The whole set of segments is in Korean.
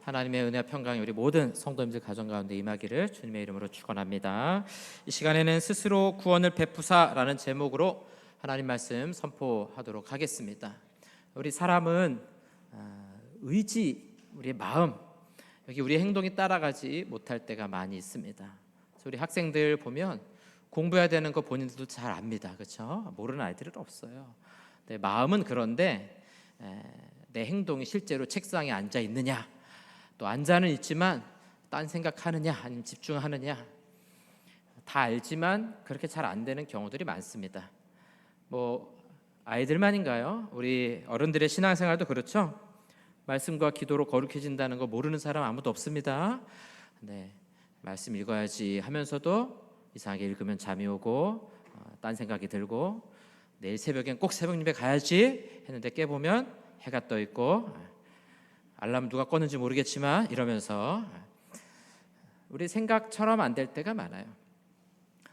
하나님의 은혜와 평강이 우리 모든 성도님들 가정 가운데 임하기를 주님의 이름으로 축원합니다. 이 시간에는 스스로 구원을 베푸사라는 제목으로 하나님 말씀 선포하도록 하겠습니다. 우리 사람은 의지, 우리의 마음, 여기 우리의 행동이 따라가지 못할 때가 많이 있습니다. 그래서 우리 학생들 보면 공부해야 되는 거 본인들도 잘 압니다. 그렇죠? 모르는 아이들은 없어요. 네, 마음은 그런데 내 행동이 실제로 책상에 앉아 있느냐, 또 앉아는 있지만 딴 생각하느냐 아니면 집중하느냐, 다 알지만 그렇게 잘 안 되는 경우들이 많습니다. 뭐 아이들만인가요? 우리 어른들의 신앙생활도 그렇죠. 말씀과 기도로 거룩해진다는 거 모르는 사람 아무도 없습니다. 네, 말씀 읽어야지 하면서도 이상하게 읽으면 잠이 오고 딴 생각이 들고, 내일 새벽엔 꼭 새벽 예배 가야지 했는데 깨보면 해가 떠 있고, 알람 누가 껐는지 모르겠지만 이러면서 우리 생각처럼 안 될 때가 많아요.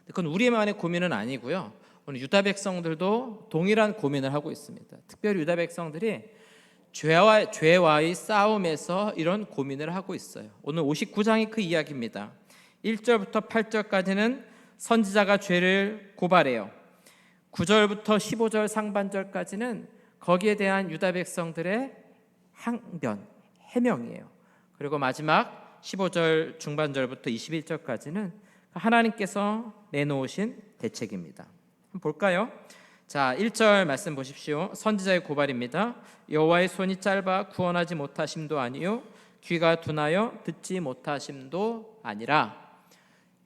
그건 우리만의 고민은 아니고요. 오늘 유다 백성들도 동일한 고민을 하고 있습니다. 특별히 유다 백성들이 죄와의 싸움에서 이런 고민을 하고 있어요. 오늘 59장이 그 이야기입니다. 1절부터 8절까지는 선지자가 죄를 고발해요. 9절부터 15절 상반절까지는 거기에 대한 유다 백성들의 항변, 해명이에요. 그리고 마지막 15절 중반절부터 21절까지는 하나님께서 내놓으신 대책입니다. 한번 볼까요? 자, 1절 말씀 보십시오. 선지자의 고발입니다. 여호와의 손이 짧아 구원하지 못하심도 아니요 귀가 둔하여 듣지 못하심도 아니라.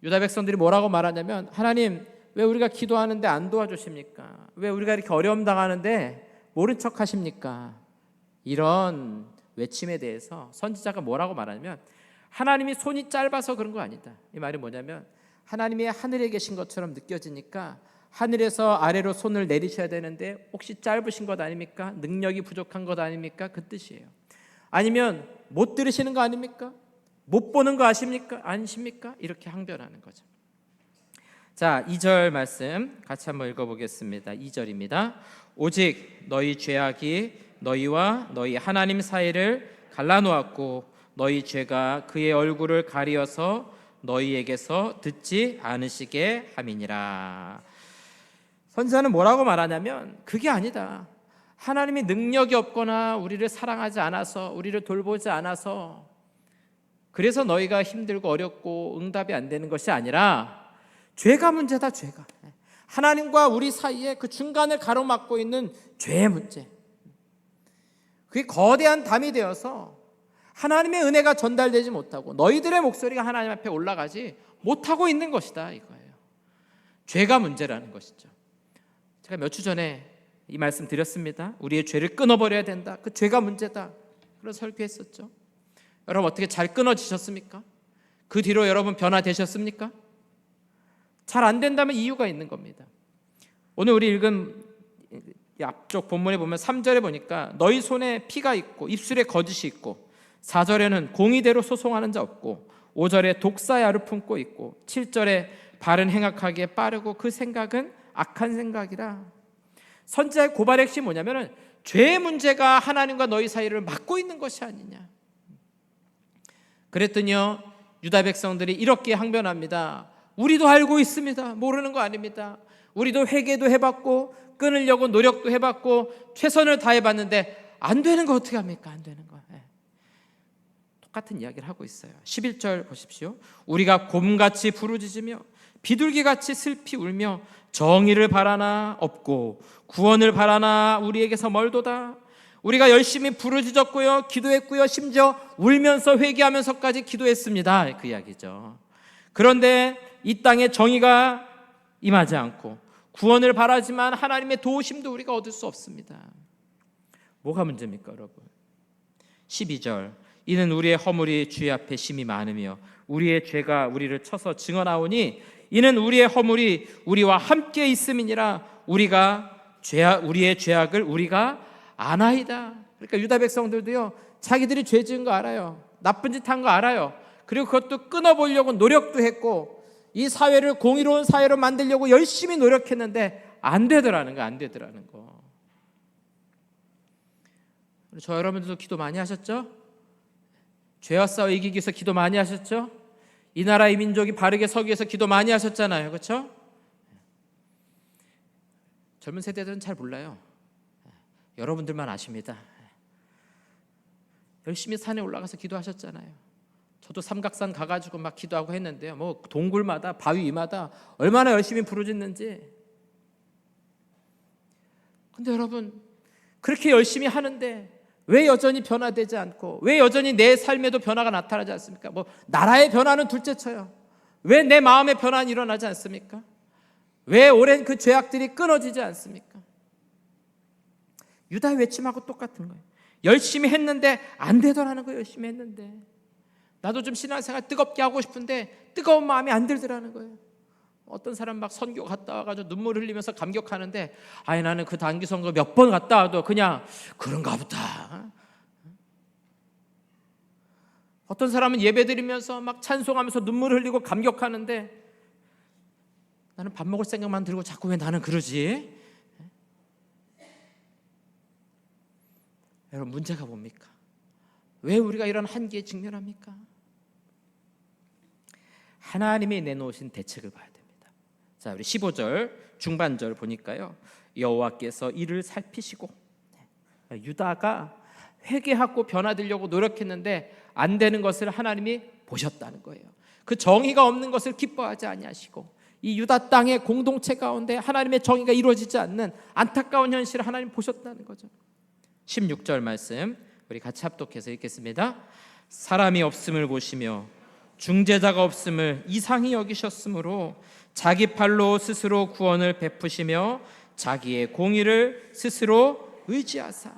유다 백성들이 뭐라고 말하냐면, 하나님 왜 우리가 기도하는데 안 도와주십니까? 왜 우리가 이렇게 어려움 당하는데 모른 척 하십니까? 이런 외침에 대해서 선지자가 뭐라고 말하냐면, 하나님이 손이 짧아서 그런 거 아니다. 이 말이 뭐냐면, 하나님이 하늘에 계신 것처럼 느껴지니까 하늘에서 아래로 손을 내리셔야 되는데 혹시 짧으신 것 아닙니까? 능력이 부족한 것 아닙니까? 그 뜻이에요. 아니면 못 들으시는 거 아닙니까? 못 보는 거 아십니까? 아니십니까? 이렇게 항변하는 거죠. 자, 2절 말씀 같이 한번 읽어보겠습니다. 2절입니다. 오직 너희 죄악이 너희와 너희 하나님 사이를 갈라놓았고 너희 죄가 그의 얼굴을 가리어서 너희에게서 듣지 않으시게 함이니라. 선지자는 뭐라고 말하냐면, 그게 아니다. 하나님이 능력이 없거나 우리를 사랑하지 않아서, 우리를 돌보지 않아서 그래서 너희가 힘들고 어렵고 응답이 안 되는 것이 아니라 죄가 문제다. 죄가, 하나님과 우리 사이에 그 중간을 가로막고 있는 죄의 문제, 그게 거대한 담이 되어서 하나님의 은혜가 전달되지 못하고 너희들의 목소리가 하나님 앞에 올라가지 못하고 있는 것이다, 이거예요. 죄가 문제라는 것이죠. 제가 몇 주 전에 이 말씀 드렸습니다. 우리의 죄를 끊어버려야 된다. 그 죄가 문제다. 그런 설교했었죠. 여러분 어떻게 잘 끊어지셨습니까? 그 뒤로 여러분 변화되셨습니까? 잘 안 된다면 이유가 있는 겁니다. 오늘 우리 읽은 앞쪽 본문에 보면 3절에 보니까 너희 손에 피가 있고 입술에 거짓이 있고, 4절에는 공의대로 소송하는 자 없고, 5절에 독사야를 품고 있고, 7절에 발은 행악하기에 빠르고 그 생각은 악한 생각이라. 선지자의 고발의 핵심이 뭐냐면, 죄의 문제가 하나님과 너희 사이를 막고 있는 것이 아니냐. 그랬더니요, 유다 백성들이 이렇게 항변합니다. 우리도 알고 있습니다. 모르는 거 아닙니다. 우리도 회개도 해봤고 끊으려고 노력도 해봤고 최선을 다해봤는데 안 되는 거 어떻게 합니까? 안 되는 거. 똑같은 이야기를 하고 있어요. 11절 보십시오. 우리가 곰같이 부르짖으며 비둘기같이 슬피 울며 정의를 바라나 없고 구원을 바라나 우리에게서 멀도다. 우리가 열심히 부르짖었고요, 기도했고요, 심지어 울면서 회개하면서까지 기도했습니다. 그 이야기죠. 그런데 이 땅에 정의가 임하지 않고 구원을 바라지만 하나님의 도우심도 우리가 얻을 수 없습니다. 뭐가 문제입니까, 여러분? 12절. 이는 우리의 허물이 주의 앞에 심히 많으며 우리의 죄가 우리를 쳐서 증언하오니 이는 우리의 허물이 우리와 함께 있음이니라. 우리의 죄악을 우리가 아나이다. 그러니까 유다 백성들도요, 자기들이 죄 지은 거 알아요. 나쁜 짓 한 거 알아요. 그리고 그것도 끊어보려고 노력도 했고 이 사회를 공의로운 사회로 만들려고 열심히 노력했는데 안 되더라는 거. 저 여러분들도 기도 많이 하셨죠? 죄와 싸워 이기기 위해서 기도 많이 하셨죠? 이 나라 이 민족이 바르게 서기 위해서 기도 많이 하셨잖아요. 그렇죠? 젊은 세대들은 잘 몰라요. 여러분들만 아십니다. 열심히 산에 올라가서 기도하셨잖아요. 저도 삼각산 가가지고 막 기도하고 했는데요. 뭐 동굴마다 바위 위마다 얼마나 열심히 부르짖는지. 근데 여러분, 그렇게 열심히 하는데 왜 여전히 변화되지 않고, 왜 여전히 내 삶에도 변화가 나타나지 않습니까? 뭐 나라의 변화는 둘째쳐요. 왜 내 마음의 변화는 일어나지 않습니까? 왜 오랜 그 죄악들이 끊어지지 않습니까? 유다의 외침하고 똑같은 거예요. 열심히 했는데 안 되더라는 거예요. 열심히 했는데 나도 좀 신앙생활 뜨겁게 하고 싶은데 뜨거운 마음이 안 들더라는 거예요. 어떤 사람 막 선교 갔다 와가지고 눈물 흘리면서 감격하는데, 아니 나는 그 단기 선거 몇 번 갔다 와도 그냥 그런가 보다. 어떤 사람은 예배 드리면서 막 찬송하면서 눈물 흘리고 감격하는데, 나는 밥 먹을 생각만 들고 자꾸 왜 나는 그러지? 여러분, 문제가 뭡니까? 왜 우리가 이런 한계에 직면합니까? 하나님이 내놓으신 대책을 봐야 됩니다. 자, 우리 15절 중반절 보니까요, 여호와께서 이를 살피시고, 유다가 회개하고 변화되려고 노력했는데 안 되는 것을 하나님이 보셨다는 거예요. 그 정의가 없는 것을 기뻐하지 아니하시고, 이 유다 땅의 공동체 가운데 하나님의 정의가 이루어지지 않는 안타까운 현실을 하나님 보셨다는 거죠. 16절 말씀 우리 같이 합독해서 읽겠습니다. 사람이 없음을 보시며 중재자가 없음을 이상히 여기셨으므로 자기 팔로 스스로 구원을 베푸시며 자기의 공의를 스스로 의지하사.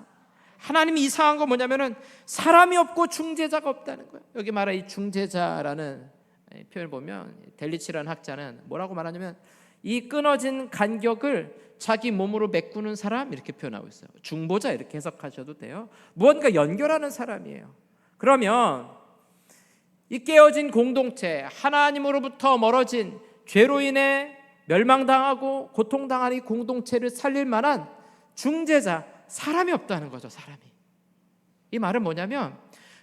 하나님이 이상한 거 뭐냐면은 사람이 없고 중재자가 없다는 거예요. 여기 말한 이 중재자라는 표현을 보면 델리치라는 학자는 뭐라고 말하냐면, 이 끊어진 간격을 자기 몸으로 메꾸는 사람 이렇게 표현하고 있어요. 중보자 이렇게 해석하셔도 돼요. 무언가 연결하는 사람이에요. 그러면 이 깨어진 공동체, 하나님으로부터 멀어진 죄로 인해 멸망당하고 고통당하는 이 공동체를 살릴 만한 중재자, 사람이 없다는 거죠. 사람이. 이 말은 뭐냐면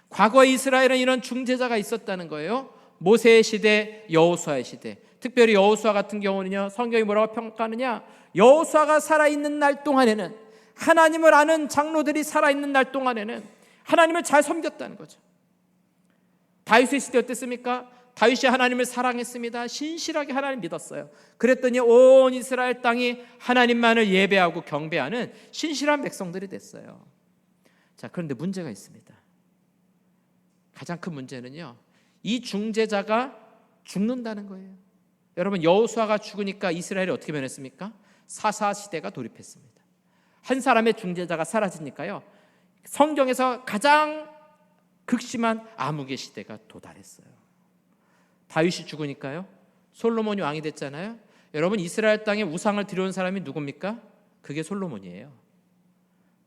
과거 이스라엘은 이런 중재자가 있었다는 거예요. 모세의 시대, 여호수아의 시대. 특별히 여호수아 같은 경우는요, 성경이 뭐라고 평가하느냐, 여호수아가 살아있는 날 동안에는, 하나님을 아는 장로들이 살아있는 날 동안에는 하나님을 잘 섬겼다는 거죠. 다윗의 시대 어땠습니까? 다윗이 하나님을 사랑했습니다. 신실하게 하나님 믿었어요. 그랬더니 온 이스라엘 땅이 하나님만을 예배하고 경배하는 신실한 백성들이 됐어요. 자, 그런데 문제가 있습니다. 가장 큰 문제는요, 이 중재자가 죽는다는 거예요. 여러분, 여호수아가 죽으니까 이스라엘이 어떻게 변했습니까? 사사 시대가 돌입했습니다. 한 사람의 중재자가 사라지니까요, 성경에서 가장 극심한 암흑의 시대가 도달했어요. 다윗이 죽으니까요, 솔로몬이 왕이 됐잖아요. 여러분, 이스라엘 땅에 우상을 들여온 사람이 누굽니까? 그게 솔로몬이에요.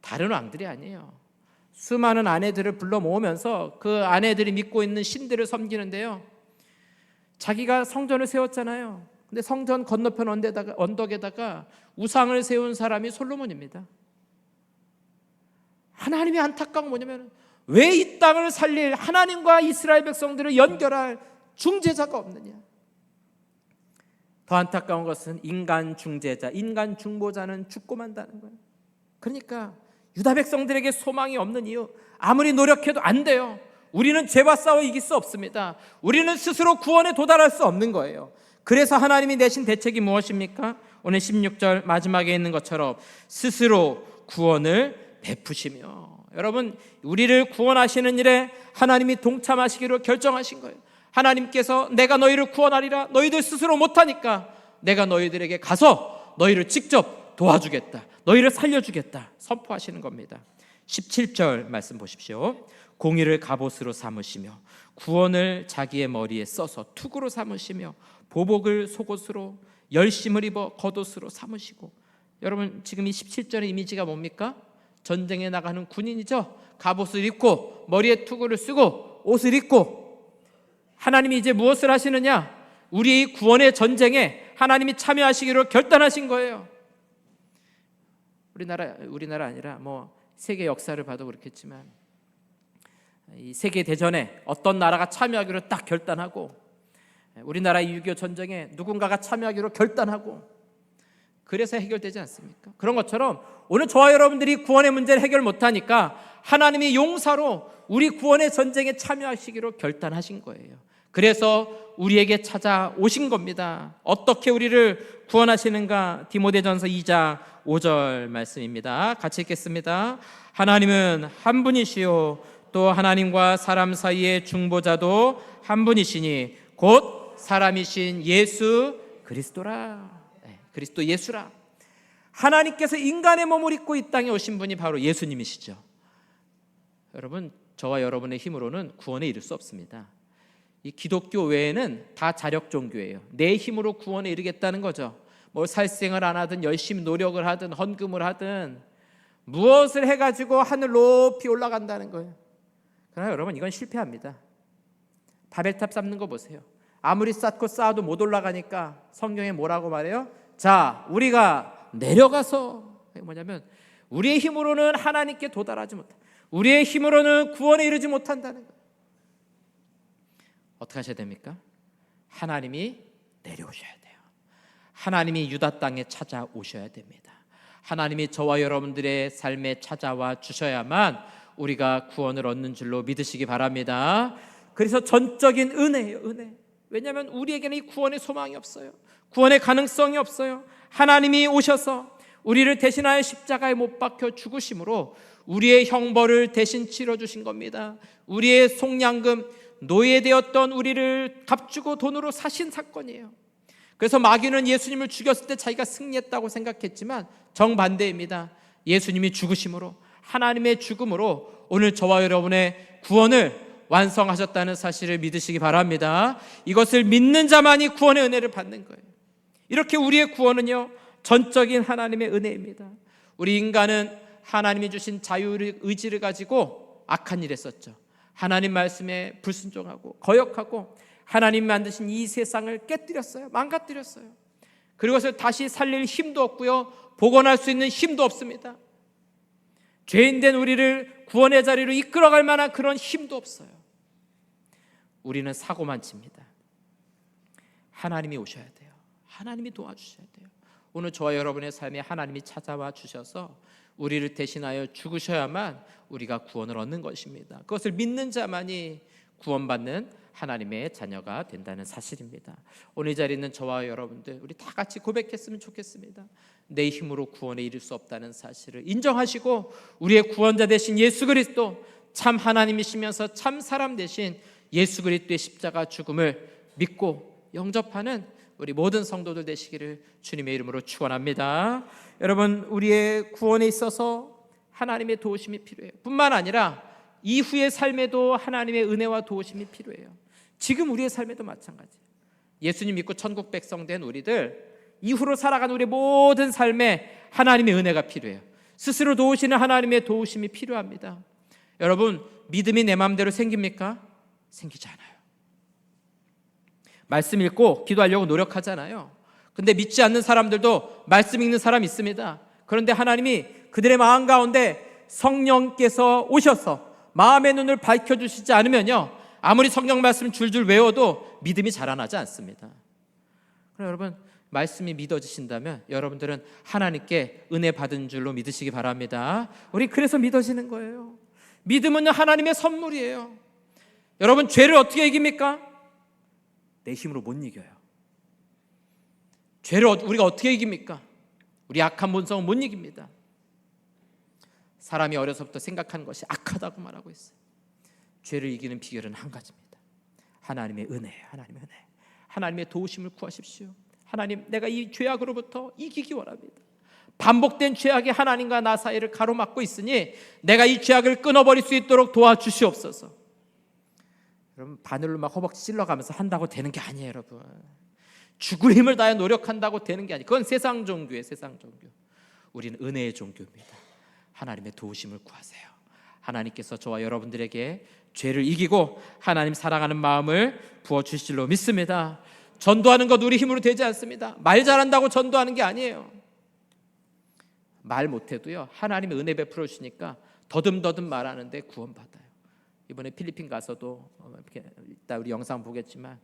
다른 왕들이 아니에요. 수많은 아내들을 불러 모으면서 그 아내들이 믿고 있는 신들을 섬기는데요, 자기가 성전을 세웠잖아요. 근데 성전 건너편 언덕에다가 우상을 세운 사람이 솔로몬입니다. 하나님이 안타까운 건 뭐냐면, 왜 이 땅을 살릴 하나님과 이스라엘 백성들을 연결할 중재자가 없느냐. 더 안타까운 것은 인간 중재자, 인간 중보자는 죽고 만다는 거예요. 그러니까 유다 백성들에게 소망이 없는 이유, 아무리 노력해도 안 돼요. 우리는 죄와 싸워 이길 수 없습니다. 우리는 스스로 구원에 도달할 수 없는 거예요. 그래서 하나님이 내신 대책이 무엇입니까? 오늘 16절 마지막에 있는 것처럼 스스로 구원을 베푸시며. 여러분, 우리를 구원하시는 일에 하나님이 동참하시기로 결정하신 거예요. 하나님께서 내가 너희를 구원하리라, 너희들 스스로 못하니까 내가 너희들에게 가서 너희를 직접 도와주겠다, 너희를 살려주겠다 선포하시는 겁니다. 17절 말씀 보십시오. 공의를 갑옷으로 삼으시며 구원을 자기의 머리에 써서 투구로 삼으시며 보복을 속옷으로, 열심을 입어 겉옷으로 삼으시고. 여러분, 지금 이 17절의 이미지가 뭡니까? 전쟁에 나가는 군인이죠. 갑옷을 입고 머리에 투구를 쓰고 옷을 입고. 하나님이 이제 무엇을 하시느냐? 우리의 구원의 전쟁에 하나님이 참여하시기로 결단하신 거예요. 우리나라 아니라 뭐 세계 역사를 봐도 그렇겠지만, 이 세계 대전에 어떤 나라가 참여하기로 딱 결단하고, 우리나라 6.25 전쟁에 누군가가 참여하기로 결단하고, 그래서 해결되지 않습니까? 그런 것처럼 오늘 저와 여러분들이 구원의 문제를 해결 못하니까 하나님이 용사로 우리 구원의 전쟁에 참여하시기로 결단하신 거예요. 그래서 우리에게 찾아오신 겁니다. 어떻게 우리를 구원하시는가? 디모데전서 2장 5절 말씀입니다. 같이 읽겠습니다. 하나님은 한 분이시요 또 하나님과 사람 사이의 중보자도 한 분이시니 곧 사람이신 예수 그리스도라. 그리스도 예수라. 하나님께서 인간의 몸을 입고 이 땅에 오신 분이 바로 예수님이시죠. 여러분, 저와 여러분의 힘으로는 구원에 이를 수 없습니다. 이 기독교 외에는 다 자력 종교예요. 내 힘으로 구원에 이르겠다는 거죠. 뭐 살생을 안 하든 열심히 노력을 하든 헌금을 하든 무엇을 해가지고 하늘 높이 올라간다는 거예요. 그러나 여러분, 이건 실패합니다. 바벨탑 쌓는 거 보세요. 아무리 쌓고 쌓아도 못 올라가니까 성경에 뭐라고 말해요? 자, 우리가 내려가서, 뭐냐면 우리의 힘으로는 하나님께 도달하지 못한다. 우리의 힘으로는 구원에 이르지 못한다는 거예요. 어떻게 하셔야 됩니까? 하나님이 내려오셔야 돼요. 하나님이 유다 땅에 찾아오셔야 됩니다. 하나님이 저와 여러분들의 삶에 찾아와 주셔야만 우리가 구원을 얻는 줄로 믿으시기 바랍니다. 그래서 전적인 은혜예요, 은혜. 왜냐하면 우리에게는 이 구원의 소망이 없어요. 구원의 가능성이 없어요. 하나님이 오셔서 우리를 대신하여 십자가에 못 박혀 죽으심으로 우리의 형벌을 대신 치러주신 겁니다. 우리의 속량금, 노예되었던 우리를 값주고 돈으로 사신 사건이에요. 그래서 마귀는 예수님을 죽였을 때 자기가 승리했다고 생각했지만 정반대입니다. 예수님이 죽으심으로, 하나님의 죽음으로 오늘 저와 여러분의 구원을 완성하셨다는 사실을 믿으시기 바랍니다. 이것을 믿는 자만이 구원의 은혜를 받는 거예요. 이렇게 우리의 구원은요, 전적인 하나님의 은혜입니다. 우리 인간은 하나님이 주신 자유의지를 가지고 악한 일 했었죠. 하나님 말씀에 불순종하고 거역하고 하나님 만드신 이 세상을 깨뜨렸어요. 망가뜨렸어요. 그것을 다시 살릴 힘도 없고요, 복원할 수 있는 힘도 없습니다. 죄인된 우리를 구원의 자리로 이끌어갈 만한 그런 힘도 없어요. 우리는 사고만 칩니다. 하나님이 오셔야 돼요. 하나님이 도와주셔야 돼요. 오늘 저와 여러분의 삶에 하나님이 찾아와 주셔서 우리를 대신하여 죽으셔야만 우리가 구원을 얻는 것입니다. 그것을 믿는 자만이 구원받는 하나님의 자녀가 된다는 사실입니다. 오늘 이 자리에 있는 저와 여러분들, 우리 다 같이 고백했으면 좋겠습니다. 내 힘으로 구원에 이를 수 없다는 사실을 인정하시고 우리의 구원자 되신 예수 그리스도, 참 하나님이시면서 참 사람 되신 예수 그리스도의 십자가 죽음을 믿고 영접하는 우리 모든 성도들 되시기를 주님의 이름으로 축원합니다. 여러분, 우리의 구원에 있어서 하나님의 도우심이 필요해요. 뿐만 아니라 이후의 삶에도 하나님의 은혜와 도우심이 필요해요. 지금 우리의 삶에도 마찬가지예요. 예수님 믿고 천국 백성 된 우리들, 이후로 살아가는 우리의 모든 삶에 하나님의 은혜가 필요해요. 스스로 도우시는 하나님의 도우심이 필요합니다. 여러분, 믿음이 내 마음대로 생깁니까? 생기지 않아요. 말씀 읽고 기도하려고 노력하잖아요. 근데 믿지 않는 사람들도 말씀 읽는 사람 있습니다. 그런데 하나님이 그들의 마음 가운데 성령께서 오셔서 마음의 눈을 밝혀주시지 않으면요, 아무리 성경 말씀 줄줄 외워도 믿음이 자라나지 않습니다. 그럼 여러분, 말씀이 믿어지신다면 여러분들은 하나님께 은혜 받은 줄로 믿으시기 바랍니다. 우리 그래서 믿어지는 거예요. 믿음은 하나님의 선물이에요. 여러분, 죄를 어떻게 이깁니까? 내 힘으로 못 이겨요. 죄를 우리가 어떻게 이깁니까? 우리 악한 본성은 못 이깁니다. 사람이 어려서부터 생각하는 것이 악하다고 말하고 있어요. 죄를 이기는 비결은 한 가지입니다. 하나님의 은혜예요. 하나님의 은혜. 하나님의 도우심을 구하십시오. 하나님, 내가 이 죄악으로부터 이기기 원합니다. 반복된 죄악이 하나님과 나 사이를 가로막고 있으니 내가 이 죄악을 끊어버릴 수 있도록 도와주시옵소서. 여러분, 바늘로 막 허벅지 찔러가면서 한다고 되는 게 아니에요. 여러분, 죽을 힘을 다해 노력한다고 되는 게 아니에요. 그건 세상 종교예요. 세상 종교. 우리는 은혜의 종교입니다. 하나님의 도우심을 구하세요. 하나님께서 저와 여러분들에게 죄를 이기고 하나님 사랑하는 마음을 부어주실 줄로 믿습니다. 전도하는 것 우리 힘으로 되지 않습니다. 말 잘한다고 전도하는 게 아니에요. 말 못해도요, 하나님의 은혜 베풀어 주시니까 더듬더듬 말하는데 구원받아요. 이번에 필리핀 가서도 이렇게 이따 우리 영상 보겠지만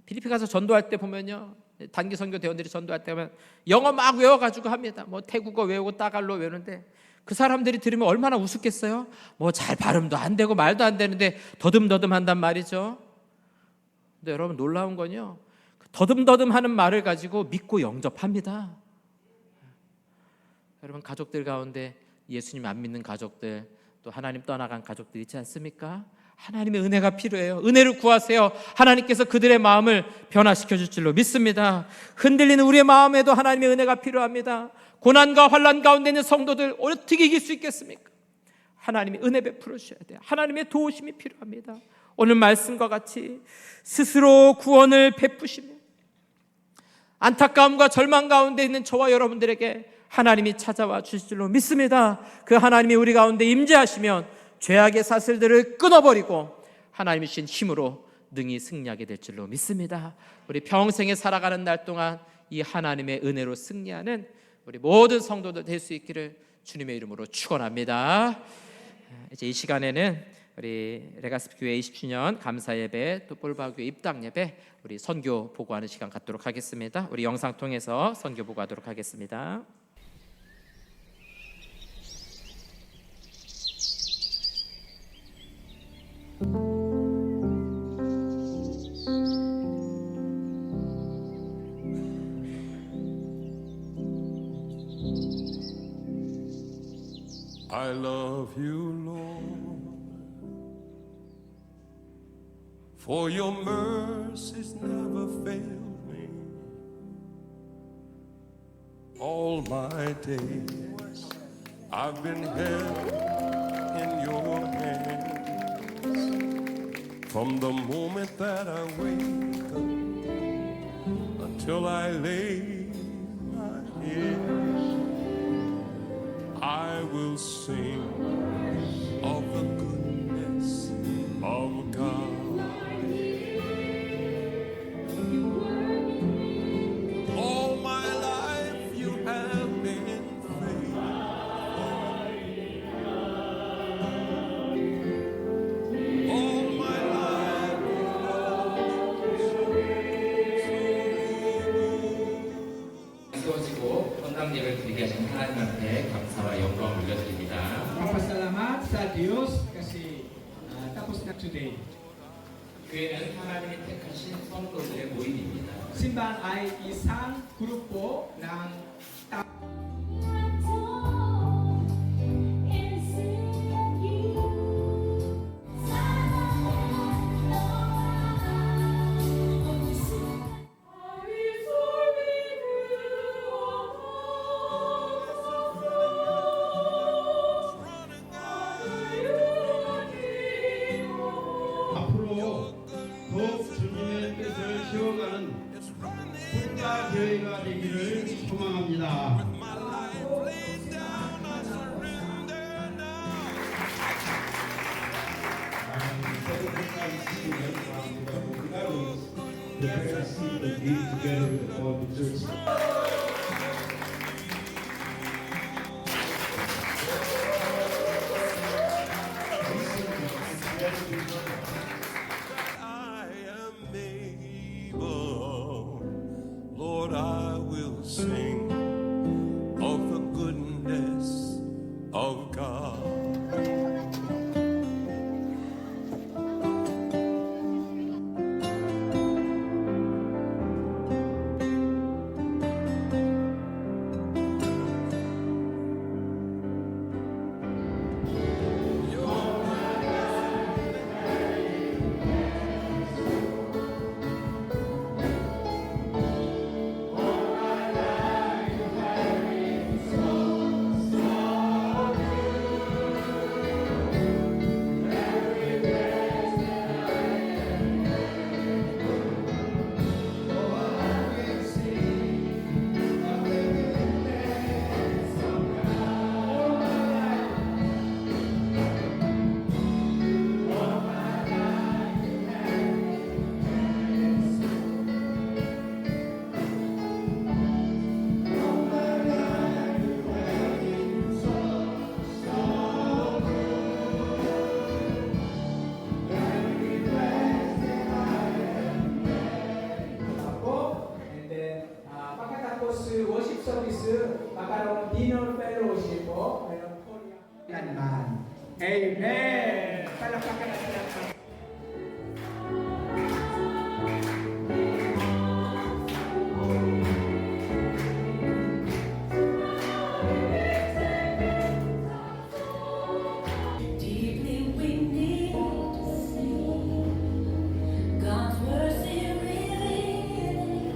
필리핀 가서 전도할 때 보면요, 단기 선교 대원들이 전도할 때 보면 영어 막 외워가지고 합니다. 뭐 태국어 외우고 따갈로 외우는데 그 사람들이 들으면 얼마나 우습겠어요? 뭐 잘 발음도 안 되고 말도 안 되는데 더듬더듬 한단 말이죠. 근데 여러분 놀라운 건요, 더듬더듬 하는 말을 가지고 믿고 영접합니다. 여러분 가족들 가운데 예수님 안 믿는 가족들, 또 하나님 떠나간 가족들 있지 않습니까? 하나님의 은혜가 필요해요. 은혜를 구하세요. 하나님께서 그들의 마음을 변화시켜 줄 줄로 믿습니다. 흔들리는 우리의 마음에도 하나님의 은혜가 필요합니다. 고난과 환난 가운데 있는 성도들 어떻게 이길 수 있겠습니까? 하나님의 은혜 베풀어 주셔야 돼요. 하나님의 도우심이 필요합니다. 오늘 말씀과 같이 스스로 구원을 베푸시며 안타까움과 절망 가운데 있는 저와 여러분들에게 하나님이 찾아와 주실 줄로 믿습니다. 그 하나님이 우리 가운데 임재하시면 죄악의 사슬들을 끊어버리고 하나님이 주신 힘으로 능히 승리하게 될 줄로 믿습니다. 우리 평생에 살아가는 날 동안 이 하나님의 은혜로 승리하는 우리 모든 성도들 될 수 있기를 주님의 이름으로 축원합니다. 이제 이 시간에는 우리 레가스 교회 20주년 감사 예배, 또 볼바 교회 입당 예배, 우리 선교 보고하는 시간 갖도록 하겠습니다. 우리 영상 통해서 선교 보고하도록 하겠습니다. I love you, Lord, for your mercies never fail me. All my days I've been held in your hands. From the moment that I wake up until I lay my head, I will sing of the goodness of God. All my life you have been faithful. All my life 세워지고 헌당 예배를 드리게 하신 하나님한테 감사와 영광을 올려드립니다. Papasalamat sa Diyos kasi tapos na today. 교회는 하나님이 택하신 성도들의 모임입니다. Simbahan ay isang grupo ng 앞으로 더욱 주님의 뜻을 세워가는 국가 교회가 되기를 소망합니다. I am able, Lord, I will sing of the goodness of God. Office, magkaroon dinner fellowship po. Ngayon po yan. Amen. Palakpakan natin ang Deeply we need to see God's mercy revealing.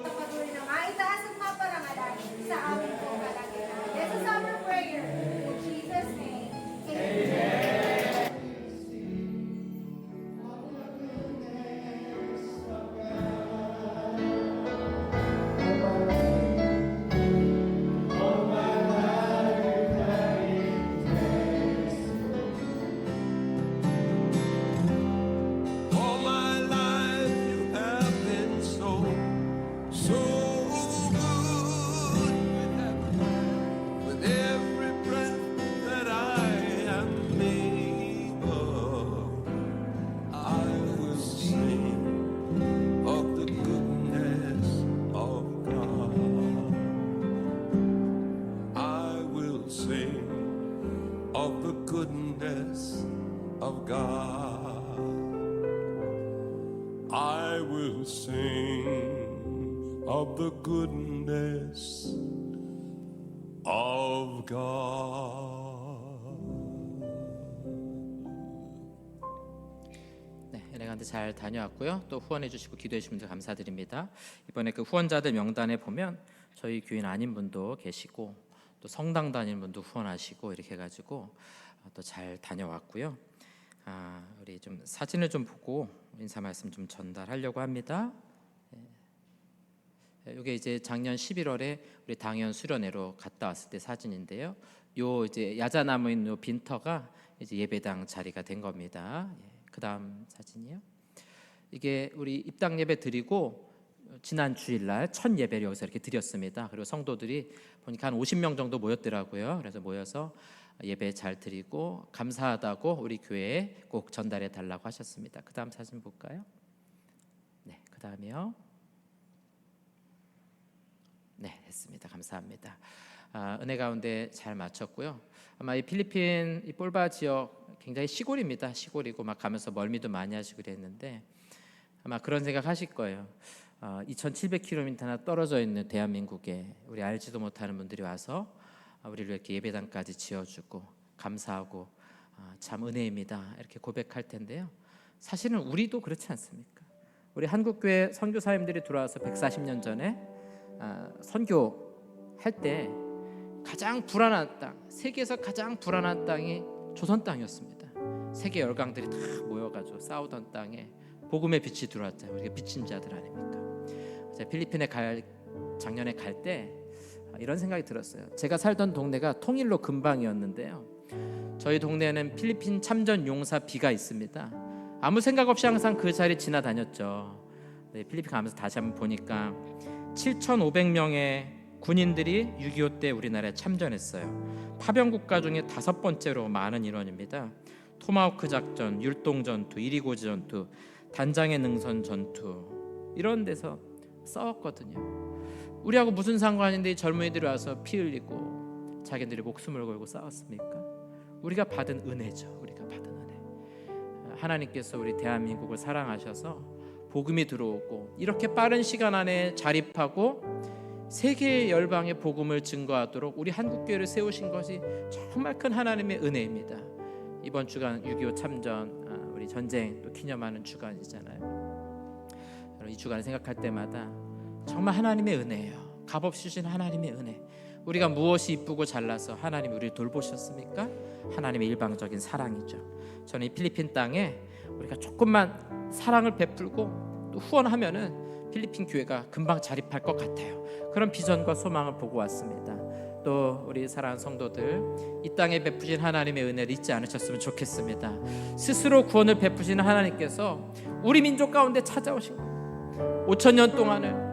Patuloy na maitaas ang mga parangalan sa aming pong kalagitnaan. This is our prayer. In Jesus' name, Amen. All my life you have been so good. With every breath that I am able, I will sing of the goodness of God. I will sing of the goodness of God. I will sing of the goodness of God. 네, 은혜 가운데 잘 다녀왔고요. 또 후원해 주시고 기도해 주신 분들 감사드립니다. 이번에 그 후원자들 명단에 보면 저희 교인 아닌 분도 계시고 또 성당 다니는 분도 후원하시고 이렇게 해가지고 또 잘 다녀왔고요. 우리 좀 사진을 좀 보고 인사 말씀 좀 전달하려고 합니다. 이게 이제 작년 11월에 우리 당연 수련회로 갔다 왔을 때 사진인데요. 요 이제 야자나무 있는 요 빈터가 이제 예배당 자리가 된 겁니다. 그다음 사진이요. 이게 우리 입당 예배 드리고 지난 주일날 첫 예배를 여기서 이렇게 드렸습니다. 그리고 성도들이 보니까 한 50명 정도 모였더라고요. 그래서 모여서 예배 잘 드리고 감사하다고 우리 교회에 꼭 전달해 달라고 하셨습니다. 그다음 사진 볼까요? 네, 그다음이요. 네, 됐습니다. 감사합니다. 은혜 가운데 잘 마쳤고요. 아마 이 필리핀 이 볼바 지역 굉장히 시골입니다. 시골이고 막 가면서 멀미도 많이 하시고 그랬는데 아마 그런 생각 하실 거예요. 2,700km나 떨어져 있는 대한민국에 우리 알지도 못하는 분들이 와서 우리를 이렇게 예배당까지 지어주고 감사하고 참 은혜입니다. 이렇게 고백할 텐데요. 사실은 우리도 그렇지 않습니까? 우리 한국교회 선교사님들이 들어와서 140년 전에 선교할 때 가장 불안한 땅, 세계에서 가장 불안한 땅이 조선 땅이었습니다. 세계 열강들이 다 모여가지고 싸우던 땅에 복음의 빛이 들어왔잖아요. 우리가 빛인 자들 아닙니까? 제가 필리핀에 작년에 갈 때 이런 생각이 들었어요. 제가 살던 동네가 통일로 근방이었는데요. 저희 동네에는 필리핀 참전 용사 비가 있습니다. 아무 생각 없이 항상 그 자리 지나다녔죠. 네, 필리핀 가면서 다시 한번 보니까 7,500명의 군인들이 6.25 때 우리나라에 참전했어요. 파병 국가 중에 5번째로 많은 인원입니다. 토마호크 작전, 율동 전투, 이리고지 전투, 단장의 능선 전투 이런 데서 싸웠거든요. 우리하고 무슨 상관인데 이 젊은이들이 와서 피 흘리고 자기들이 목숨을 걸고 싸웠습니까? 우리가 받은 은혜죠. 우리가 받은 은혜. 하나님께서 우리 대한민국을 사랑하셔서 복음이 들어오고 이렇게 빠른 시간 안에 자립하고 세계 열방의 복음을 증거하도록 우리 한국교회를 세우신 것이 정말 큰 하나님의 은혜입니다. 이번 주간 6.25 참전 우리 전쟁 또 기념하는 주간이잖아요. 이 주간을 생각할 때마다 정말 하나님의 은혜예요. 값없이 주신 하나님의 은혜. 우리가 무엇이 이쁘고 잘나서 하나님이 우리를 돌보셨습니까? 하나님의 일방적인 사랑이죠. 저는 이 필리핀 땅에 우리가 조금만 사랑을 베풀고 또 후원하면은 필리핀 교회가 금방 자립할 것 같아요. 그런 비전과 소망을 보고 왔습니다. 또 우리 사랑하는 성도들, 이 땅에 베푸신 하나님의 은혜를 잊지 않으셨으면 좋겠습니다. 스스로 구원을 베푸시는 하나님께서 우리 민족 가운데 찾아오신 거예요. 5,000년 동안을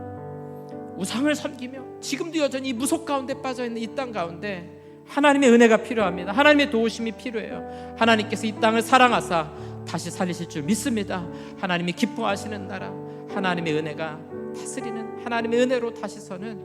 우상을 섬기며 지금도 여전히 이 무속 가운데 빠져있는 이 땅 가운데 하나님의 은혜가 필요합니다. 하나님의 도우심이 필요해요. 하나님께서 이 땅을 사랑하사 다시 살리실 줄 믿습니다. 하나님이 기뻐하시는 나라, 하나님의 은혜가 다스리는 하나님의 은혜로 다시 서는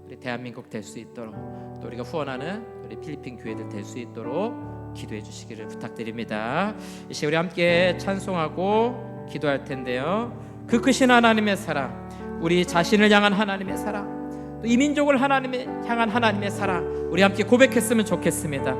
우리 대한민국 될 수 있도록, 또 우리가 후원하는 우리 필리핀 교회들 될 수 있도록 기도해 주시기를 부탁드립니다. 이 시간 우리 함께 찬송하고 기도할 텐데요. 그 크신 하나님의 사랑, 우리 자신을 향한 하나님의 사랑, 또 이 민족을 향한 하나님의 사랑, 우리 함께 고백했으면 좋겠습니다.